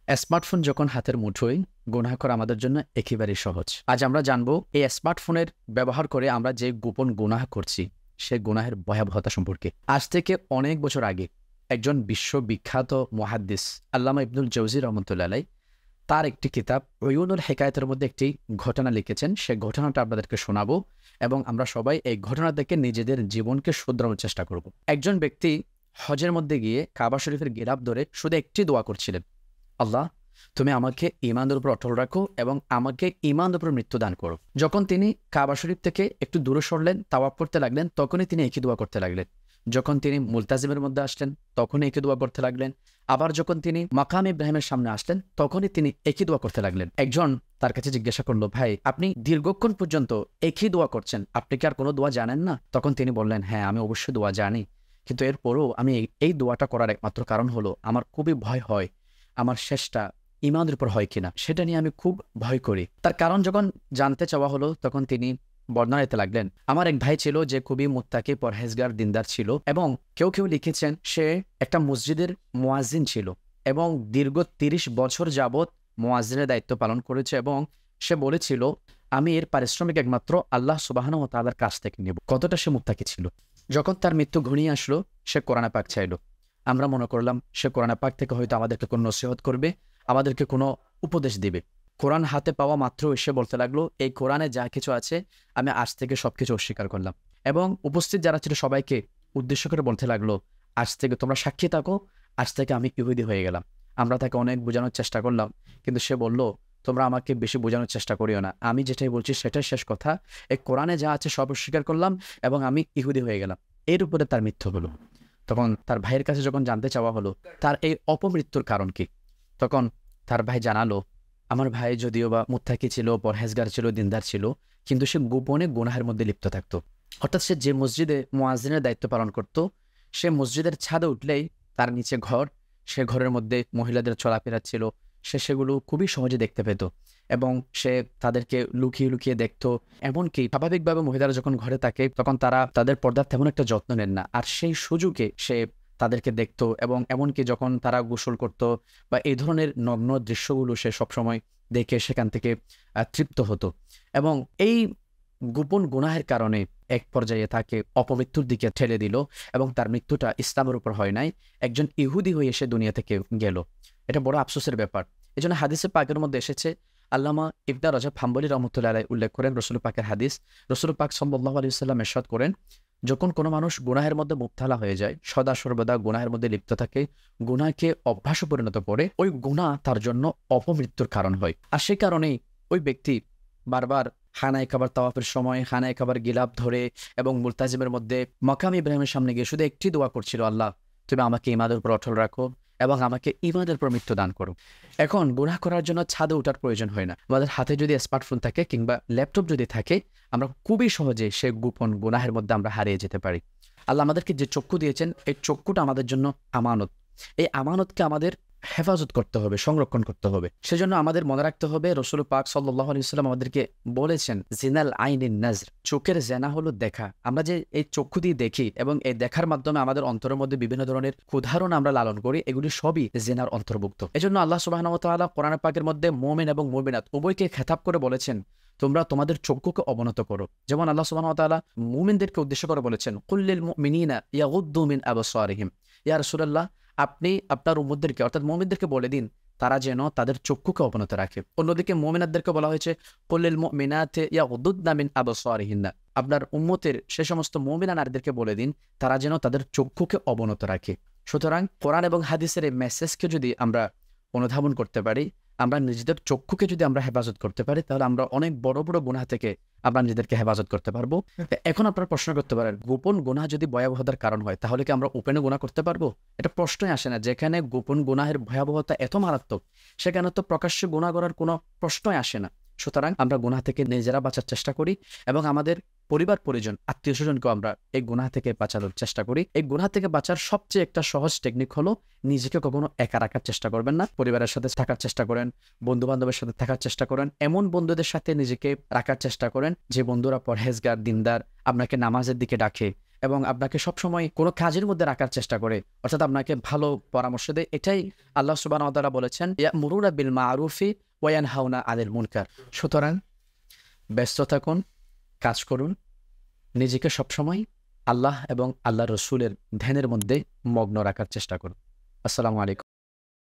Smartphone যখন হাতের মুঠোয়, গুনাহ করা আমাদের জন্য একেবারেই সহজ। আজ আমরা জানবো এই স্মার্টফোনের ব্যবহার করে আমরা যে গোপন গুনাহ করছি সে গুনাহের ভয়াবহতা সম্পর্কে। আজ থেকে অনেক বছর আগে একজন বিশ্ববিখ্যাত মুহাদ্দিস আল্লামা ইবনুল জৌজি রহমতুল্লাহ আলাইহ তার একটি কিতাব উয়ুনুল হিকায়াতের মধ্যে একটি ঘটনা লিখেছেন। সে ঘটনাটা আপনাদেরকে শোনাবো এবং আমরা সবাই এই ঘটনা থেকে নিজেদের জীবনকে শুধরানোর চেষ্টা করব। একজন ব্যক্তি হজের মধ্যে গিয়ে কাবা শরীফের গিরাব ধরে শুধু একটি দোয়া করছিলেন, আল্লাহ তুমি আমাকে ঈমানের উপর অটল রাখো এবং আমাকে ঈমানের উপর মৃত্যু দান করো। যখন তিনি কাবা শরীফ থেকে একটু দূরে সরলেন, তাওয়াফ করতে লাগলেন, তখনই তিনি একই দোয়া করতে লাগলেন। যখন তিনি মুলতাজিমের মধ্যে আসলেন তখনই একই দোয়া করতে লাগলেন। আবার যখন তিনি মাকাম ইব্রাহিমের সামনে আসলেন তখনই তিনি একই দোয়া করতে লাগলেন। একজন তার কাছে জিজ্ঞাসা করলো, ভাই আপনি দীর্ঘক্ষণ পর্যন্ত একই দোয়া করছেন, আপনি কি আর কোনো দোয়া জানেন না? তখন তিনি বললেন, হ্যাঁ আমি অবশ্যই দোয়া জানি, কিন্তু এরপরও আমি এই দোয়াটা করার একমাত্র কারণ হলো আমার খুবই ভয় হয় আমার শেষটা ঈমানের উপর হয় কিনা, সেটা নিয়ে আমি খুব ভয় করি। তার কারণ যখন জানতে চাওয়া হলো তখন তিনি বর্ণনা দিতে লাগলেন, আমার এক ভাই ছিল যে খুবই মুত্তাকি, পরহেজগার, দিনদার ছিল এবং কেউ কেউ লিখেছেন সে একটা মসজিদের মুয়াজ্জিন ছিল এবং দীর্ঘ ৩০ বছর যাবৎ মুয়াজ্জিনের দায়িত্ব পালন করেছে এবং সে বলেছিল আমি এর পারিশ্রমিক একমাত্র আল্লাহ সুবহানাহু ওয়া তাআলার কাছ থেকে নেব। কতটা সে মুত্তাকি ছিল। যখন তার মৃত্যু ঘনিয়ে আসলো সে কোরআন পাক চাইলো। আমরা মনে করলাম সে কোরআন পাক থেকে হয়তো আমাদেরকে কোনো নসিহত করবে, আমাদেরকে কোনো উপদেশ দিবে। কোরআন হাতে পাওয়া মাত্র এসে বলতে লাগলো, এই কোরআনে যা কিছু আছে আমি আজ থেকে সবকিছু অস্বীকার করলাম এবং উপস্থিত যারা ছিল সবাইকে উদ্দেশ্য করে বলতে লাগলো, আজ থেকে তোমরা সাক্ষী থাকো, আজ থেকে আমি ইহুদি হয়ে গেলাম। আমরা তাকে অনেক বোঝানোর চেষ্টা করলাম, কিন্তু সে বলল, তোমরা আমাকে বেশি বোঝানোর চেষ্টা করিও না, আমি যেটাই বলছি সেটাই শেষ কথা। এই কোরআনে যা আছে সব অস্বীকার করলাম এবং আমি ইহুদি হয়ে গেলাম। এর উপরে তার মৃত্যু হলো। তখন তার ভাইয়ের কাছে যখন জানতে চাওয়া হলো তার এই অপমৃত্যুর কারণ কি, তখন তার ভাই জানালো, আমার ভাই যদিও বা মুত্তাকি ছিল, পরহেজগার ছিল, দিনদার ছিল, কিন্তু সে গোপনে গুনাহের মধ্যে লিপ্ত থাকতো। অর্থাৎ সে যে মসজিদে মুয়াজ্জিনের দায়িত্ব পালন করত, সে মসজিদের ছাদে উঠলেই তার নিচে ঘর, সে ঘরের মধ্যে মহিলাদের চলাফেরা ছিল, সে সেগুলো খুবই সহজে দেখতে পেত এবং সে তাদেরকে লুকিয়ে লুকিয়ে দেখতো। এমনকি স্বাভাবিকভাবে মহিলারা যখন ঘরে থাকে তখন তারা তাদের পর্দার তেমন একটা যত্ন নেন না, আর সেই সুযোগে সে তাদেরকে দেখতো এবং এমনকি যখন তারা গোসল করত বা এই ধরনের নগ্ন দৃশ্যগুলো সে সবসময় দেখে সেখান থেকে তৃপ্ত হতো এবং এই গোপন গুনাহের কারণে এক পর্যায়ে তাকে অপমৃত্যুর দিকে ঠেলে দিল এবং তার মৃত্যুটা ইসলামের উপর হয় নাই, একজন ইহুদি হয়ে সে দুনিয়া থেকে গেল। এটা বড় আফসোসের ব্যাপার। এই জন্য হাদিসে পাকের মধ্যে এসেছে, আল্লামা ইবনে রজব হাম্বলী রহমতুল্লাহ আলাইহি উল্লেখ করেন রাসূল পাকের হাদিস, রাসূল পাক সাল্লাল্লাহু আলাইহি ওয়াসাল্লাম ইরশাদ করেন, যখন কোনো মানুষ গুনাহের মধ্যে মুবতালা হয়ে যায়, সদা সর্বদা গুনাহের মধ্যে লিপ্ত থাকে, গুনাহকে অভ্যাসে পরিণত করে, ওই গুনাহ তার জন্য অপমৃত্যুর কারণ হয়। আর সেই কারণেই ওই ব্যক্তি বারবার খানায়ে কাবার তাওয়াফের সময় খানায়ে কাবার গিলাফ ধরে এবং মুলতাজিমের মধ্যে মাকাম ইব্রাহিমের সামনে গিয়ে শুধু একটি দোয়া করছিল, আল্লাহ তুমি আমাকে ঈমানের উপর অটল রাখো এবং আমাকে ঈমানের উপর মৃত্যু দান করো। এখন গুনাহ করার জন্য ছাদে ওঠার প্রয়োজন হয় না। আমাদের হাতে যদি স্মার্টফোন থাকে কিংবা ল্যাপটপ যদি থাকে, আমরা খুবই সহজে সে গোপন গুনাহের মধ্যে আমরা হারিয়ে যেতে পারি। আল্লাহ আমাদেরকে যে চক্ষু দিয়েছেন, এই চক্ষুটা আমাদের জন্য আমানত। এই আমানতকে আমাদের হেফাজত করতে হবে, সংরক্ষণ করতে হবে। সেজন্য আমাদের মনে রাখতে হবে, রাসূল পাক সাল্লাল্লাহু আলাইহি ওয়াসাল্লাম আমাদেরকে বলেছেন, জিনাল আইনিন নাজর, চোখের জেনা হলো দেখা। আমরা যে এই চক্ষু দিয়ে দেখি এবং এই দেখার মাধ্যমে আমাদের অন্তরের মধ্যে বিভিন্ন ধরনের ক্ষুধারণা আমরা লালন করি, এগুলি সবই জিনার অন্তর্ভুক্ত। এজন্য আল্লাহ সুবহানাহু ওয়া তাআলা কোরআন পাকের মধ্যে মুমিন এবং মুমিনাত উভয়কে খেতাব করে বলেছেন, তোমরা তোমাদের চক্ষুকে অবনত করো। যেমন আল্লাহ সুবহানাহু ওয়া তাআলা মুমিনদেরকে উদ্দেশ্য করে বলেছেন, কুল্লিল মুমিনিনা ইয়াগুদ্দু মিন আবসারিহিম, ইয়া রাসূলুল্লাহ আপনি আপনার উম্মতদেরকে অর্থাৎ মুমিনদেরকে বলে দিন তারা যেন তাদের চক্ষুকে অবনত রাখে। অন্যদিকে মুমিনাতদেরকে বলা হয়েছে, কুল্লিল মুমিনাতি ইয়াগুদ্দুনা মিন আবসারিহিন্না, আপনার উম্মতের সে সমস্ত মুমিনা নারীদেরকে বলে দিন তারা যেন তাদের চক্ষুকে অবনত রাখে। সুতরাং কোরআন এবং হাদিসের এই মেসেজকে যদি আমরা অনুধাবন করতে পারি, আমরা নিজেদের চক্ষুকে যদি আমরা হেফাজত করতে পারি, তাহলে আমরা অনেক বড় বড় গুনাহ থেকে আমরা নিজেদেরকে হেফাজত করতে পারবো। এখন আপনারা প্রশ্ন করতে পারেন, গোপন গুনাহ যদি ভয়াবহতার কারণ হয় তাহলে কি আমরা ওপেনে গুনাহ করতে পারবো? এটা প্রশ্নই আসে না। যেখানে গোপন গুনাহের ভয়াবহতা এত মারাত্মক, সেখানে তো প্রকাশ্যে গুনাহ করার কোনো প্রশ্নই আসে না। সুতরাং আমরা গুনাহ থেকে নিজেরা বাঁচার চেষ্টা করি এবং আমাদের পরিবার পরিজন আত্মীয় স্বজনকেও আমরা এই গুনাহ থেকে বাঁচানোর চেষ্টা করি। এই গুনাহ থেকে বাঁচার সবচেয়ে একটা সহজ টেকনিক হলো, নিজেকে কখনো একা রাখার চেষ্টা করবেন না। পরিবারের সাথে থাকার চেষ্টা করেন, বন্ধু বান্ধবের সাথে থাকার চেষ্টা করেন, এমন বন্ধুদের সাথে নিজেকে রাখার চেষ্টা করেন যে বন্ধুরা পরহেজগার, দিনদার, আপনাকে নামাজের দিকে ডাকে এবং আপনাকে সবসময় কোনো কাজের মধ্যে রাখার চেষ্টা করে, অর্থাৎ আপনাকে ভালো পরামর্শ দেয়। এটাই আল্লাহ সুবহানাহু ওয়া তাআলা বলেছেন, ইয়ামুরুনা বিল মারুফি ওয়া ইয়ানহাউনা আনিল মুনকার। সুতরাং ব্যস্ত থাকুন, কাজ করুন, নিজেকে সবসময় আল্লাহ এবং আল্লাহর রসুলের ধ্যানের মধ্যে মগ্ন রাখার চেষ্টা করুন। আসসালামু আলাইকুম।